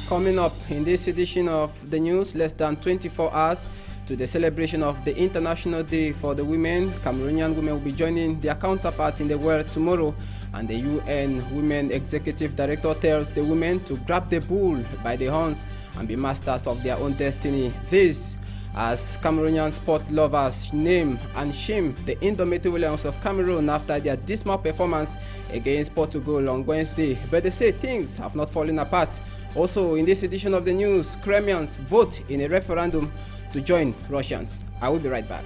Coming up in this edition of the news, less than 24 hours to the celebration of the International Day for the Women, Cameroonian women will be joining their counterparts in the world tomorrow, and the UN Women Executive Director tells the women to grab the bull by the horns and be masters of their own destiny. This as Cameroonian sport lovers name and shame the indomitable Lions of Cameroon after their dismal performance against Portugal on Wednesday. But they say things have not fallen apart. Also, in this edition of the news, Crimeans vote in a referendum to join Russians. I will be right back.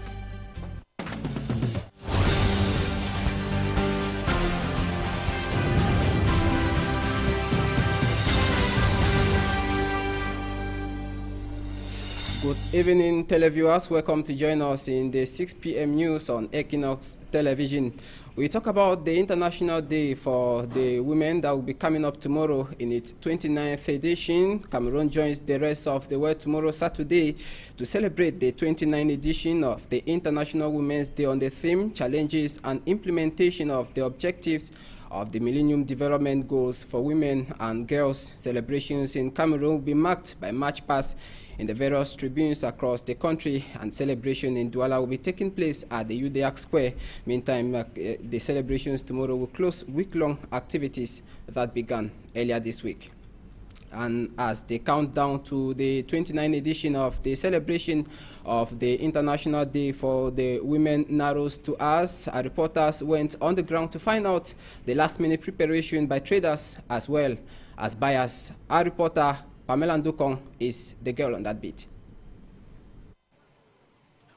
Good evening, televiewers. Welcome to join us in the 6 p.m. news on Equinox Television. We talk about the International Day for the Women that will be coming up tomorrow in its 29th edition. Cameroon joins the rest of the world tomorrow, Saturday, to celebrate the 29th edition of the International Women's Day on the theme Challenges and Implementation of the Objectives of the Millennium Development Goals for Women and Girls. Celebrations in Cameroon will be marked by march past in the various tribunes across the country, and celebration in Douala will be taking place at the UDEAC Square. Meantime, the celebrations tomorrow will close week-long activities that began earlier this week. And as they count down to the 29th edition of the celebration of the International Day for the Women narrows to us, our reporters went on the ground to find out the last-minute preparation by traders as well as buyers. Our reporter Pamela Ndukong is the girl on that beat.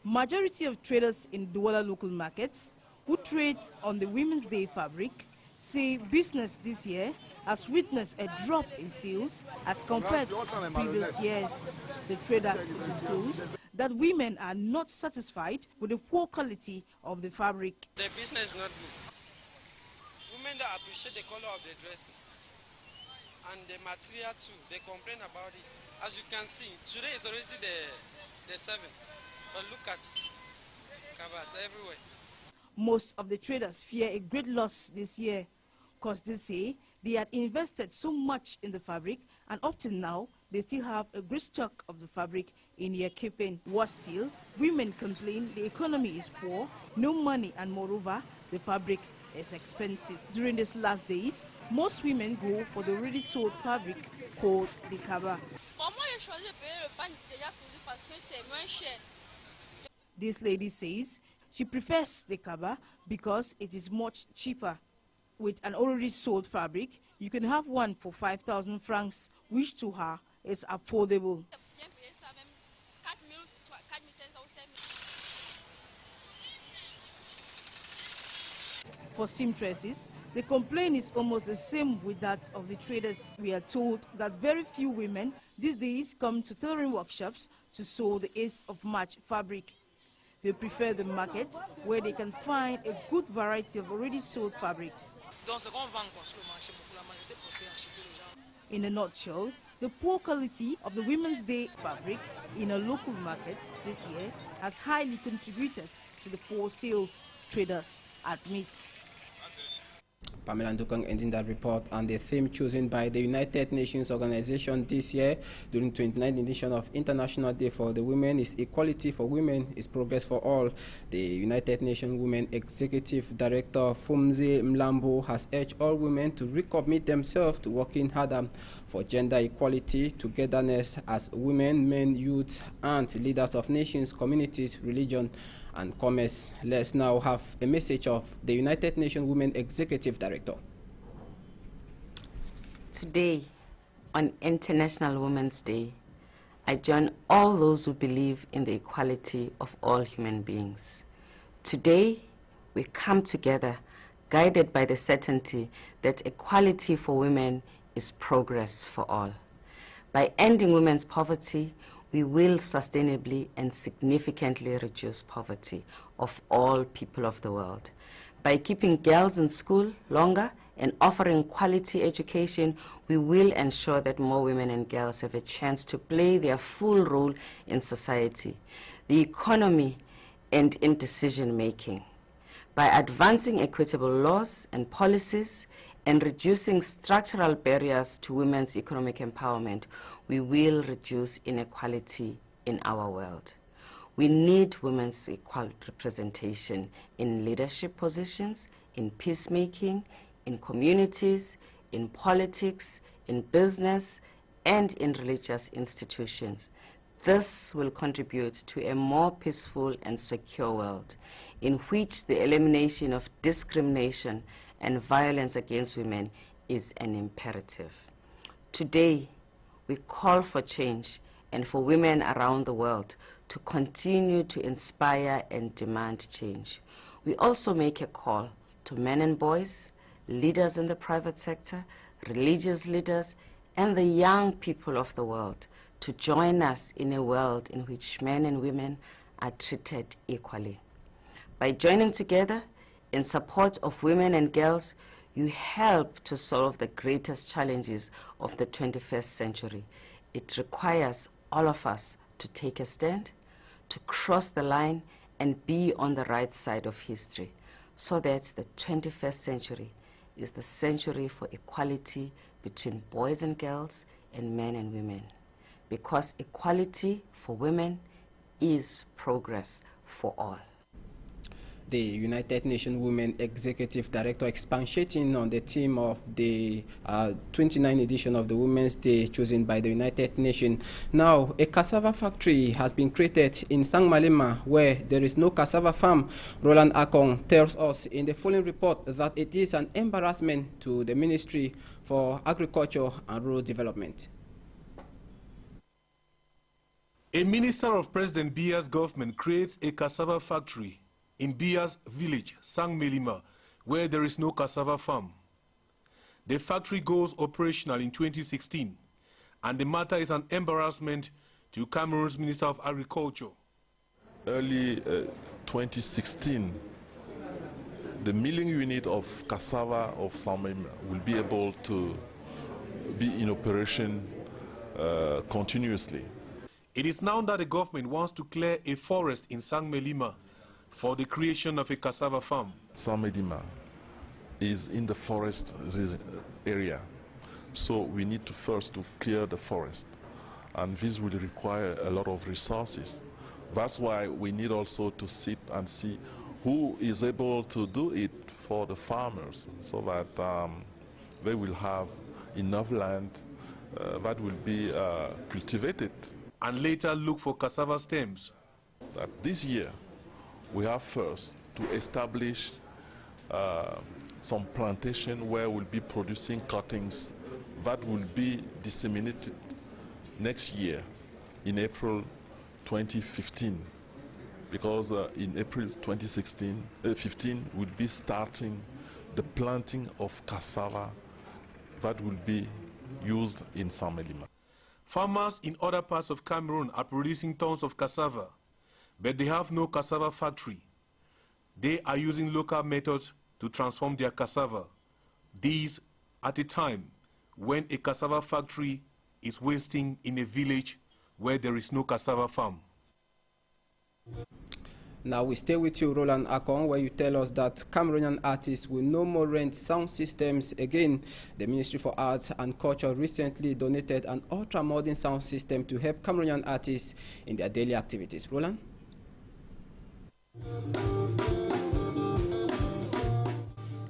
Majority of traders in Douala local markets who trade on the Women's Day fabric say business this year has witnessed a drop in sales as compared to previous years. The traders disclose that women are not satisfied with the poor quality of the fabric. The business is not good. Women that appreciate the color of the dresses and the material too, they complain about it. As you can see, today is already the 7th, but look at covers everywhere. Most of the traders fear a great loss this year, because they say they had invested so much in the fabric, and up till now, they still have a great stock of the fabric in their keeping. Worse still, women complain the economy is poor, no money, and moreover, the fabric is expensive. During these last days, most women go for the already sold fabric called the kaba. This lady says she prefers the kaba because it is much cheaper. With an already sold fabric, you can have one for 5,000 francs, which to her is affordable. For seamstresses, the complaint is almost the same with that of the traders. We are told that very few women these days come to tailoring workshops to sew the 8th of March fabric. They prefer the market where they can find a good variety of already sold fabrics. In a nutshell, the poor quality of the Women's Day fabric in a local market this year has highly contributed to the poor sales, traders admit. Pamela Ndukong ending that report, and the theme chosen by the United Nations Organization this year during the 29th edition of International Day for the Women is Equality for Women is Progress for All. The United Nations Women Executive Director Fumze Mlambo has urged all women to recommit themselves to working harder for gender equality, togetherness as women, men, youth, and leaders of nations, communities, religion, and commerce. Let's now have a message of the United Nations Women Executive Director. Today, on International Women's Day, I join all those who believe in the equality of all human beings. Today, we come together, guided by the certainty that equality for women is progress for all. By ending women's poverty, we will sustainably and significantly reduce poverty of all people of the world. By keeping girls in school longer and offering quality education, we will ensure that more women and girls have a chance to play their full role in society, the economy, and in decision-making. By advancing equitable laws and policies and reducing structural barriers to women's economic empowerment, we will reduce inequality in our world. We need women's equal representation in leadership positions, in peacemaking, in communities, in politics, in business, and in religious institutions. This will contribute to a more peaceful and secure world in which the elimination of discrimination and violence against women is an imperative. Today, we call for change and for women around the world to continue to inspire and demand change. We also make a call to men and boys, leaders in the private sector, religious leaders, and the young people of the world to join us in a world in which men and women are treated equally. By joining together in support of women and girls, you help to solve the greatest challenges of the 21st century. It requires all of us to take a stand, to cross the line and be on the right side of history, so that the 21st century is the century for equality between boys and girls and men and women. Because equality for women is progress for all. The United Nations Women Executive Director expatiating on the theme of the 29th edition of the Women's Day chosen by the United Nations. Now, a cassava factory has been created in Sangmalima where there is no cassava farm. Roland Akong tells us in the following report that it is an embarrassment to the Ministry for Agriculture and Rural Development. A minister of President Biya's government creates a cassava factory in Biya's village, Sangmalima, where there is no cassava farm. The factory goes operational in 2016, and the matter is an embarrassment to Cameroon's Minister of Agriculture. Early 2016, the milling unit of cassava of Sangmalima will be able to be in operation continuously. It is now that the government wants to clear a forest in Sangmalima for the creation of a cassava farm. Sangmalima is in the forest area, so we need to first clear the forest, and this will require a lot of resources. That's why we need also to sit and see who is able to do it for the farmers, so that they will have enough land that will be cultivated. And later look for cassava stems. That this year, we have first to establish some plantation where we'll be producing cuttings that will be disseminated next year in April 2015, because in April 2015 we'll be starting the planting of cassava that will be used in Sangmalima. Farmers in other parts of Cameroon are producing tons of cassava, but they have no cassava factory. They are using local methods to transform their cassava. These at a time when a cassava factory is wasting in a village where there is no cassava farm. Now we stay with you, Roland Akong, where you tell us that Cameroonian artists will no more rent sound systems again. The Ministry for Arts and Culture recently donated an ultra-modern sound system to help Cameroonian artists in their daily activities. Roland?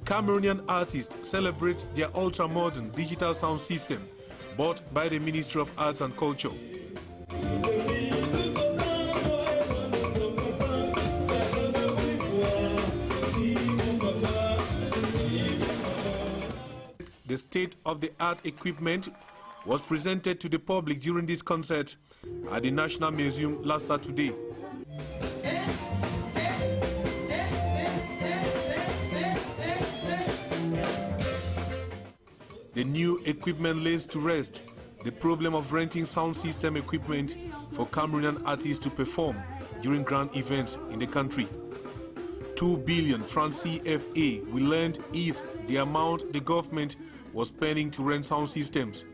Cameroonian artists celebrate their ultra-modern digital sound system bought by the Ministry of Arts and Culture. The state-of-the-art equipment was presented to the public during this concert at the National Museum last Saturday. The new equipment lays to rest the problem of renting sound system equipment for Cameroonian artists to perform during grand events in the country. 2 billion francs CFA, we learned, is the amount the government was spending to rent sound systems.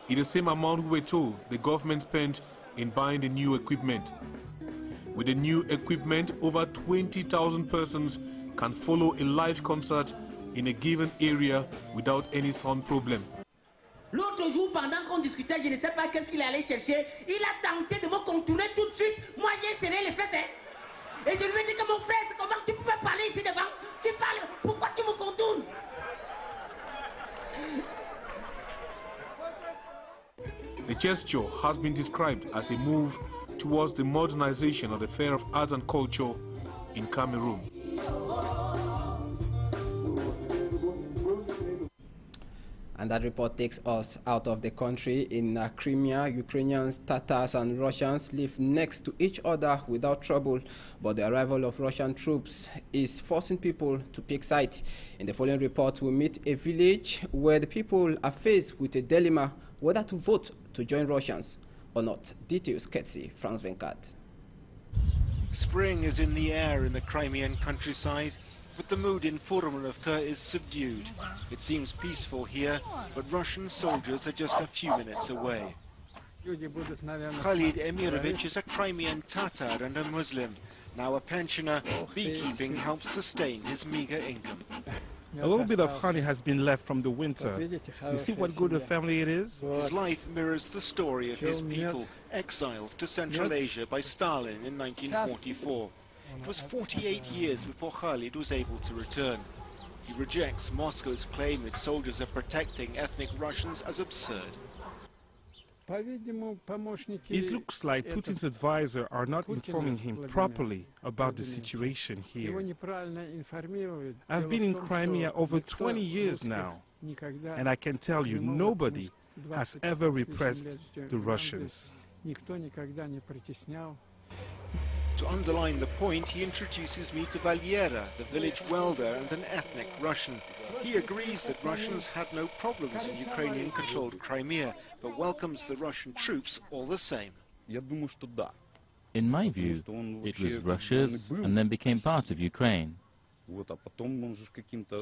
It is the same amount we were told the government spent in buying the new equipment. With the new equipment, over 20,000 persons can follow a live concert in a given area without any sound problem. L'autre jour, pendant qu'on discutait, je ne sais pas qu'est-ce qu'il allait chercher, il a tenté de me contourner tout de suite. Moi, j'ai serré les fesses. Et je lui ai dit que mon frère, c'est comment tu peux parler ici devant? Tu parles, pourquoi tu me contournes? The gesture has been described as a move towards the modernization of the Fair of Arts and Culture in Cameroon. And that report takes us out of the country. In Crimea, Ukrainians, Tatars and Russians live next to each other without trouble, but the arrival of Russian troops is forcing people to pick sides. In the following report, we meet a village where the people are faced with a dilemma whether to vote to join Russians or not. Details, Ketsi, Franz Venkat. Spring is in the air in the Crimean countryside, but the mood in Foromovka is subdued. It seems peaceful here, but Russian soldiers are just a few minutes away. Khalid Emirovich is a Crimean Tatar and a Muslim. Now a pensioner, beekeeping helps sustain his meager income. A little bit of honey has been left from the winter. You see what good a family it is? His life mirrors the story of his people, exiled to Central Asia by Stalin in 1944. It was 48 years before Khalid was able to return. He rejects Moscow's claim its soldiers are protecting ethnic Russians as absurd. It looks like Putin's advisors are not informing him properly about the situation here. I've been in Crimea over 20 years now, and I can tell you nobody has ever repressed the Russians. To underline the point, he introduces me to Valiera, the village welder and an ethnic Russian. He agrees that Russians had no problems in Ukrainian-controlled Crimea, but welcomes the Russian troops all the same. In my view, it was Russia's and then became part of Ukraine.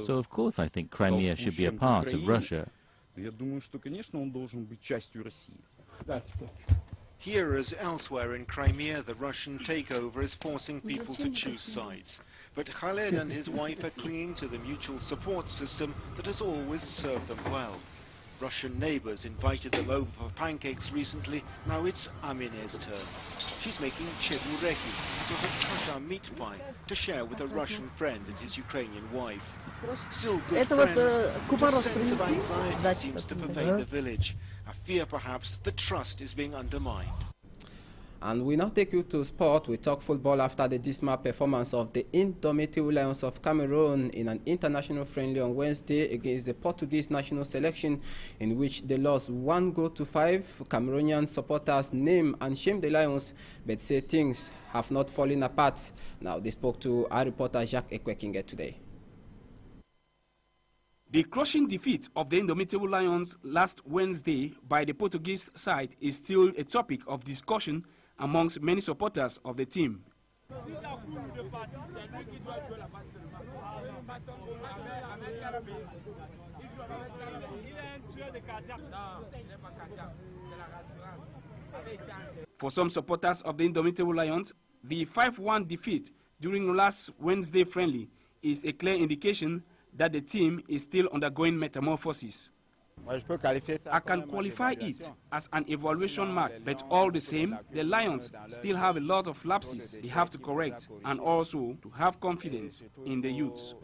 So of course I think Crimea should be a part of Russia. Here as elsewhere in Crimea, the Russian takeover is forcing people to choose sides. But Khaled and his wife are clinging to the mutual support system that has always served them well. Russian neighbors invited them over for pancakes recently. Now it's Amine's turn. She's making chebureki, a sort of Tatar meat pie, to share with a Russian friend and his Ukrainian wife. Still good friends, but a sense of anxiety seems to pervade the village. A fear perhaps that the trust is being undermined. And we now take you to sport. We talk football after the dismal performance of the indomitable Lions of Cameroon in an international friendly on Wednesday against the Portuguese national selection, in which they lost 1-5. Cameroonian supporters name and shame the Lions, but say things have not fallen apart. Now they spoke to our reporter Jacques Ekwekinge today. The crushing defeat of the indomitable Lions last Wednesday by the Portuguese side is still a topic of discussion amongst many supporters of the team. For some supporters of the indomitable Lions, the 5-1 defeat during last Wednesday friendly is a clear indication that the team is still undergoing metamorphosis. I can qualify it as an evaluation mark, but all the same, the Lions still have a lot of lapses they have to correct, and also to have confidence in the youths.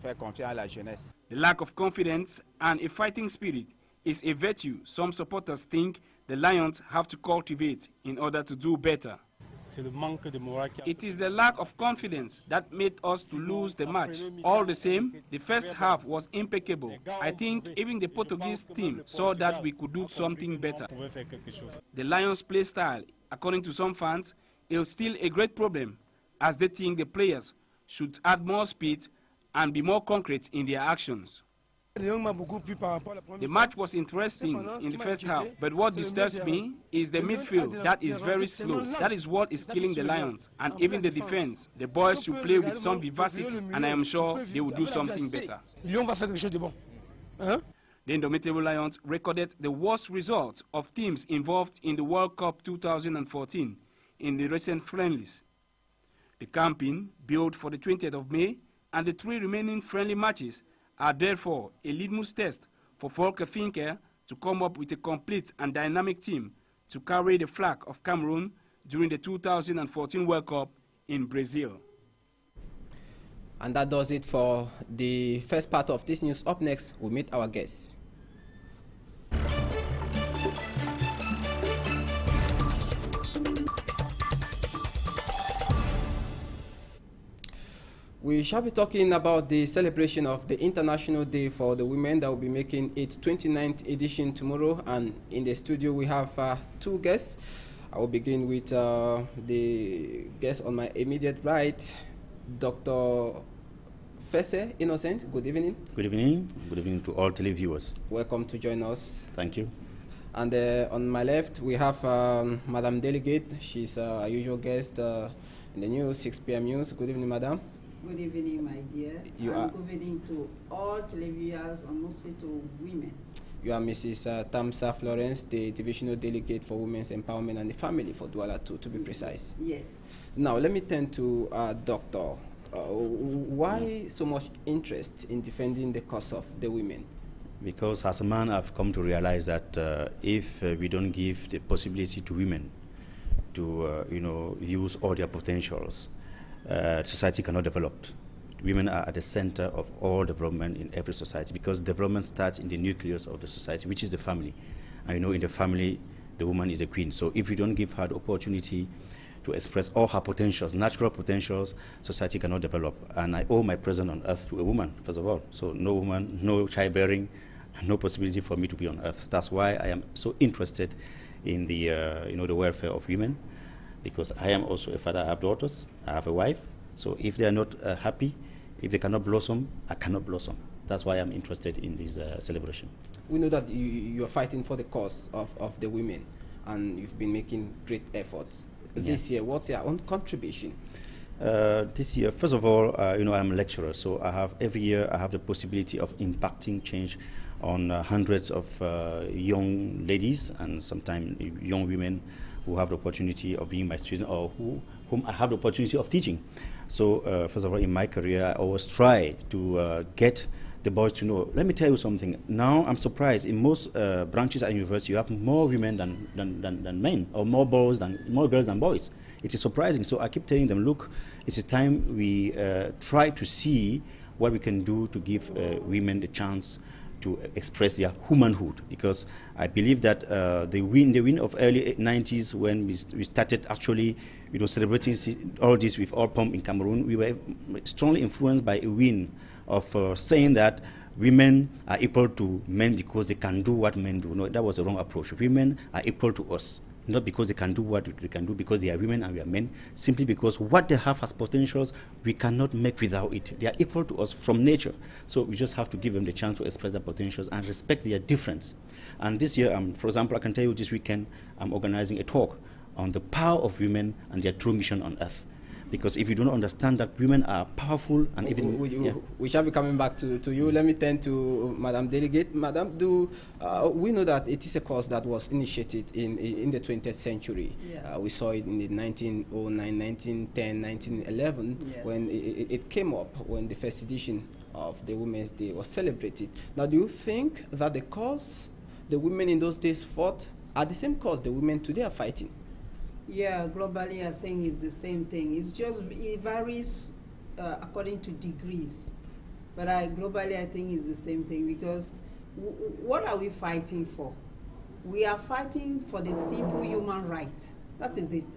The lack of confidence and a fighting spirit is a virtue some supporters think the Lions have to cultivate in order to do better. It is the lack of confidence that made us to lose the match. All the same, the first half was impeccable. I think even the Portuguese team saw that we could do something better. The Lions' play style, according to some fans, is still a great problem, as they think the players should add more speed and be more concrete in their actions. The match was interesting in the first half, but what disturbs me is the midfield that is very slow. That is what is killing the Lions. And even the defense, the boys should play with some vivacity, and I am sure they will do something better. The indomitable Lions recorded the worst result of teams involved in the World Cup 2014 in the recent friendlies. The campaign, billed for the 20th of May, and the 3 remaining friendly matches are therefore a litmus test for Volker Finke to come up with a complete and dynamic team to carry the flag of Cameroon during the 2014 World Cup in Brazil. And that does it for the first part of this news. Up next, we'll meet our guests. We shall be talking about the celebration of the International Day for the Women that will be making its 29th edition tomorrow. And in the studio, we have 2 guests. I will begin with the guest on my immediate right, Dr. Fese Innocent. Good evening. Good evening. Good evening to all televiewers. Welcome to join us. Thank you. And on my left, we have Madam Delegate. She's a usual guest in the news, 6 p.m. news. Good evening, Madam. Good evening, my dear. Good evening to all televiewers, and mostly to women. You are Mrs. Tamsa Florence, the Divisional Delegate for Women's Empowerment and the Family for Douala 2, to be precise. Yes. Now, let me turn to Doctor. Why so much interest in defending the cause of the women? Because as a man, I've come to realize that if we don't give the possibility to women to, use all their potentials, society cannot develop. Women are at the center of all development in every society, because development starts in the nucleus of the society, which is the family. And in the family, the woman is a queen. So if we don't give her the opportunity to express all her potentials, natural potentials, society cannot develop. And I owe my presence on earth to a woman, first of all. So no woman, no childbearing, no possibility for me to be on earth. That's why I am so interested in the, the welfare of women, because I am also a father. I have daughters, I have a wife. So if they are not happy, if they cannot blossom, I cannot blossom. That's why I'm interested in this celebration. We know that you are fighting for the cause of the women, and you've been making great efforts. This year, what's your own contribution? This year, first of all, I'm a lecturer, so every year I have the possibility of impacting change on hundreds of young ladies and sometimes young women who have the opportunity of being my student, or whom I have the opportunity of teaching. So first of all, in my career, I always try to get the boys to know. Let me tell you something. Now I'm surprised, in most branches at university, you have more women than men, or more girls than boys. It is surprising. So I keep telling them, look, it's a time we try to see what we can do to give women the chance to express their womanhood, because I believe that the win of early 90s, when we started actually celebrating all this with all pomp in Cameroon, we were strongly influenced by a win of saying that women are equal to men because they can do what men do. No, that was the wrong approach. Women are equal to us, not because they can do what we can do, because they are women and we are men, simply because what they have as potentials, we cannot make without it. They are equal to us from nature. So we just have to give them the chance to express their potentials and respect their difference. And this year, for example, I can tell you this weekend, I'm organizing a talk on the power of women and their true mission on earth. Because if you don't understand that women are powerful, and even we shall be coming back to you. Let me turn to Madam Delegate. Madam, we know that it is a cause that was initiated in the 20th century. Yeah. We saw it in the 1909, 1910, 1911, yes, when it came up, when the first edition of the Women's Day was celebrated. Now, do you think that the cause the women in those days fought are the same cause the women today are fighting? Yeah, globally I think it's the same thing. It varies according to degrees. But globally I think it's the same thing, because what are we fighting for? We are fighting for the simple human right. That is it.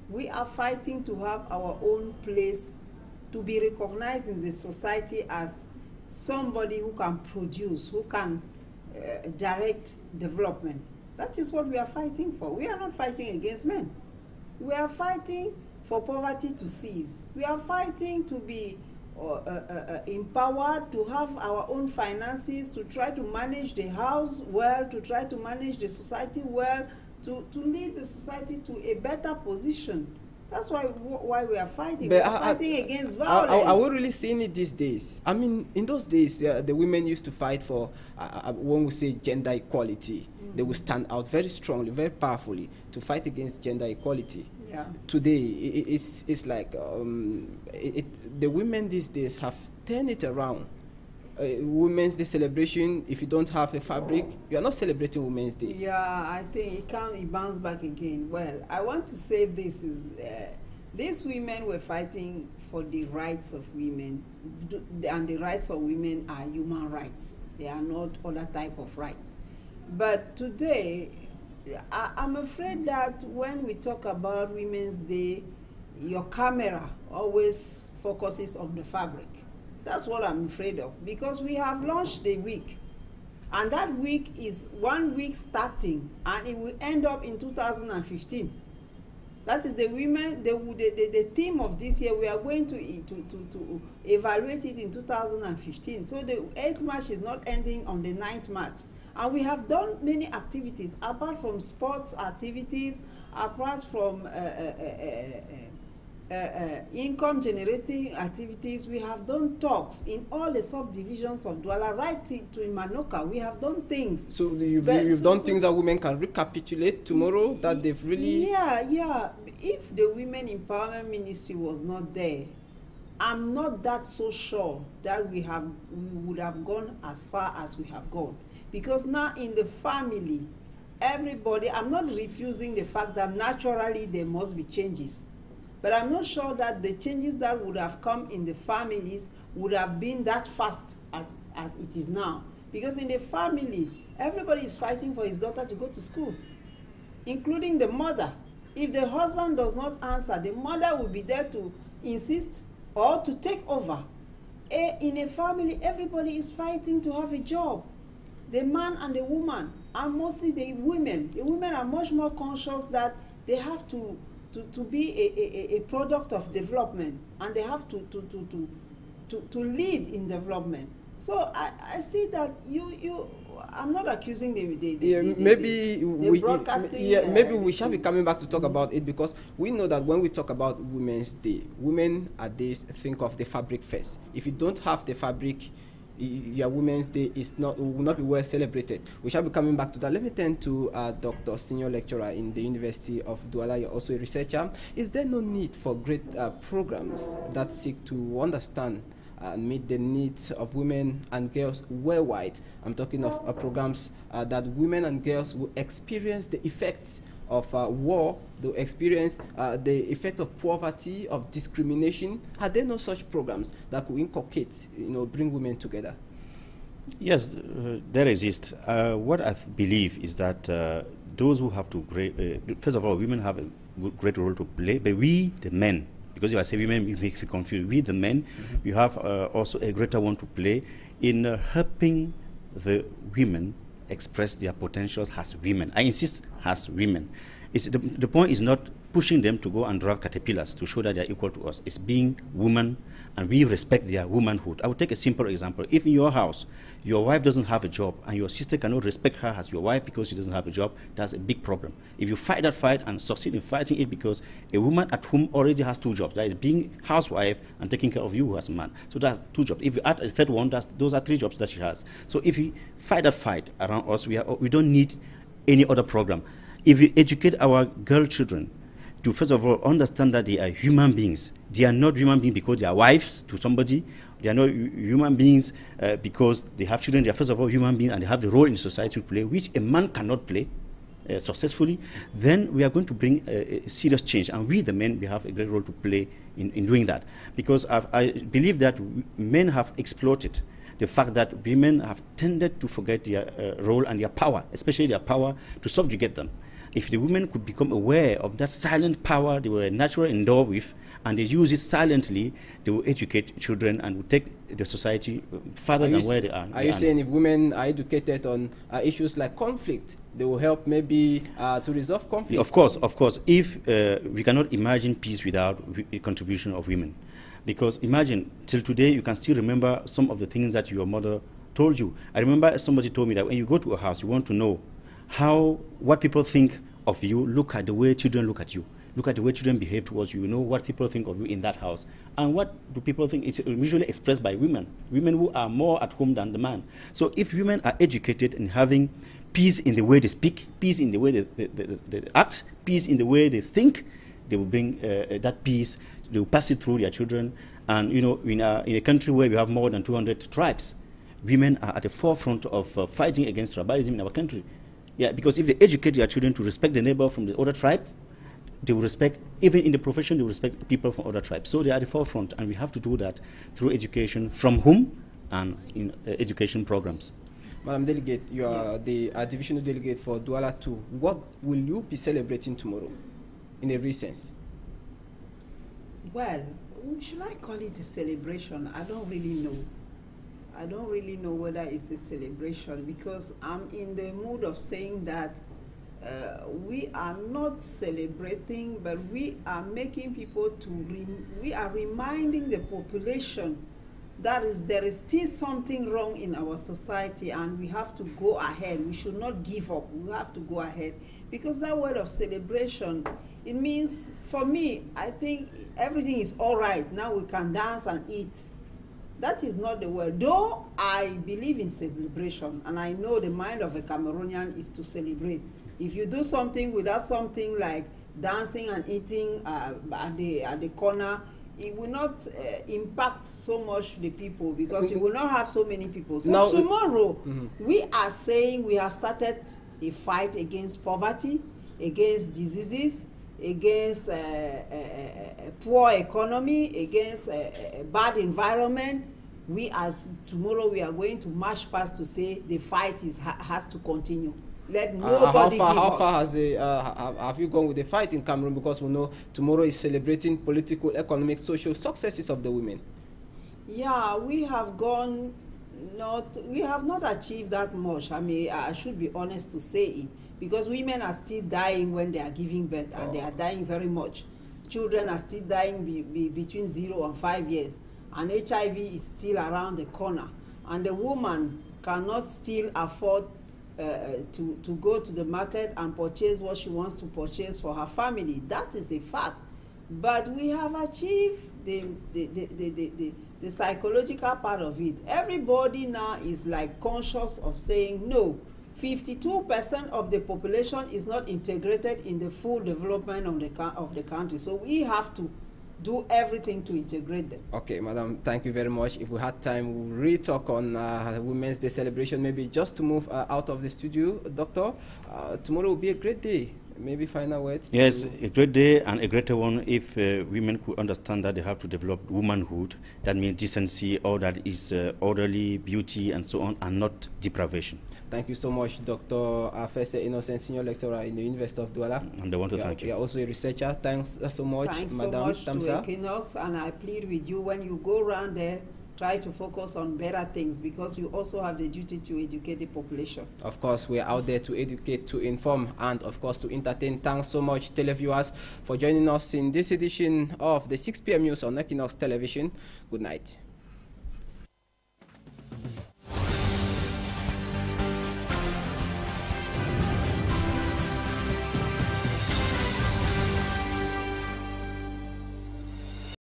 We are fighting to have our own place, to be recognized in the society as somebody who can produce, who can direct development. That is what we are fighting for. We are not fighting against men. We are fighting for poverty to cease. We are fighting to be empowered, to have our own finances, to try to manage the house well, to try to manage the society well, to lead the society to a better position. That's why we are fighting. We are fighting against violence. Are we really seeing it these days? I mean, in those days, the women used to fight for, when we say gender equality, they would stand out very strongly, very powerfully to fight against gender equality. Yeah. Today, it's like the women these days have turned it around. Women's Day celebration, if you don't have a fabric, you are not celebrating Women's Day. Yeah, I think it bounced back again. Well, I want to say this is, these women were fighting for the rights of women, and the rights of women are human rights. They are not other type of rights. But today, I'm afraid that when we talk about Women's Day, your camera always focuses on the fabric. That's what I'm afraid of, because we have launched the week, and that week is 1 week starting, and it will end up in 2015. That is the women, the theme of this year. We are going to evaluate it in 2015. So the 8th March is not ending on the 9th March. And we have done many activities, apart from sports activities, apart from income generating activities. We have done talks in all the subdivisions of Douala, right to Manoka. We have done things. So you've done things that women can recapitulate tomorrow, that they've really... Yeah. If the Women Empowerment Ministry was not there, I'm not that so sure that we would have gone as far as we have gone. Because now in the family, everybody, I'm not refusing the fact that naturally there must be changes. But I'm not sure that the changes that would have come in the families would have been that fast as it is now. Because in the family, everybody is fighting for his daughter to go to school, including the mother. If the husband does not answer, the mother will be there to insist or to take over. In a family, everybody is fighting to have a job. The man and the woman, and mostly the women. The women are much more conscious that they have to be a product of development, and they have to lead in development. So I see that I'm not accusing maybe we shall be thing. coming back to talk about it, because we know that when we talk about Women's Day, women at this think of the fabric first. If you don't have the fabric, your Women's Day will not be well celebrated. We shall be coming back to that. Let me turn to Dr. Senior Lecturer in the University of Douala. You're also a researcher. Is there no need for great programs that seek to understand and meet the needs of women and girls worldwide? I'm talking of programs that women and girls will experience the effects of war, they'll experience the effect of poverty, of discrimination. Are there no such programs that could inculcate, bring women together? Yes, there exist. What I believe is that those who have to, first of all, women have a great role to play, but we, the men, because if I say women, we make me confused. We, the men, we have also a greater one to play in helping the women express their potentials as women. I insist, as women. The point is not pushing them to go and drive caterpillars to show that they are equal to us. It's being women, and we respect their womanhood. I will take a simple example. If in your house, your wife doesn't have a job, and your sister cannot respect her as your wife because she doesn't have a job, that's a big problem. If you fight that fight and succeed in fighting it, because a woman at home already has 2 jobs, that is being housewife and taking care of you as a man. So that's 2 jobs. If you add a third one, those are 3 jobs that she has. So if you fight that fight around us, we don't need any other program. If we educate our girl children to, first of all, understand that they are human beings. They are not human beings because they are wives to somebody. They are not human beings because they have children. They are, first of all, human beings, and they have the role in society to play, which a man cannot play successfully. Then we are going to bring a serious change. And we, the men, we have a great role to play in doing that. Because I believe that men have exploited the fact that women have tended to forget their role and their power, especially their power to subjugate them. If the women could become aware of that silent power they were naturally endowed with, and they use it silently, they will educate children and will take the society further than where they are. Are you saying if women are educated on issues like conflict, they will help maybe to resolve conflict? Of course. If we cannot imagine peace without the contribution of women. Because imagine, till today, you can still remember some of the things that your mother told you. I remember somebody told me that when you go to a house, you want to know what people think of you. Look at the way children look at you. Look at the way children behave towards you. You know what people think of you in that house. And what do people think? It's usually expressed by women who are more at home than the man. So if women are educated in having peace in the way they speak, peace in the way they act, peace in the way they think, they will bring that peace, they will pass it through their children. And you know, in a country where we have more than 200 tribes, women are at the forefront of fighting against tribalism in our country. Yeah, because if they educate their children to respect the neighbor from the other tribe, they will respect, even in the profession, they will respect people from other tribes. So they are at the forefront, and we have to do that through education from whom and in education programs. Madam Delegate, you are the divisional delegate for Douala 2. What will you be celebrating tomorrow, in a real sense? Well, should I call it a celebration? I don't really know. I don't really know whether it's a celebration, because I'm in the mood of saying that we are not celebrating, but we are making people we are reminding the population that there is still something wrong in our society, and we have to go ahead. We should not give up. We have to go ahead, because that word of celebration, it means, for me, I think everything is all right. Now we can dance and eat. That is not the word. Though I believe in celebration, and I know the mind of a Cameroonian is to celebrate. If you do something without something like dancing and eating at the corner, it will not impact so much the people, because you will not have so many people. So now, tomorrow, we are saying we have started a fight against poverty, against diseases, against poor economy, against a bad environment. Tomorrow we are going to march past to say the fight has to continue. Let nobody give up. How far have you gone with the fight in Cameroon? Because we know tomorrow is celebrating political, economic, social successes of the women. Yeah, we have not achieved that much. I mean, I should be honest to say it, because women are still dying when they are giving birth, and they are dying very much. Children are still dying between 0 and 5 years, and HIV is still around the corner, and the woman cannot still afford to go to the market and purchase what she wants to purchase for her family. That is a fact. But we have achieved the psychological part of it. Everybody now is like conscious of saying no. 52% of the population is not integrated in the full development of the country. So we have to do everything to integrate them. Okay, Madam, thank you very much. If we had time, we'll re-talk on Women's Day celebration, maybe just to move out of the studio. Doctor, tomorrow will be a great day. Maybe final words? Yes, a great day, and a greater one if women could understand that they have to develop womanhood. That means decency, all that is orderly, beauty, and so on, and not deprivation. Thank you so much, Dr. Afese Innocent, Senior Lecturer in the University of Douala. And I want to thank you. You are also a researcher. Thanks so much, Thanks Madam so much to Equinox, and I plead with you, when you go around there, try to focus on better things, because you also have the duty to educate the population. Of course, we are out there to educate, to inform, and of course to entertain. Thanks so much, televiewers, for joining us in this edition of the 6 p.m. news on Equinox Television. Good night.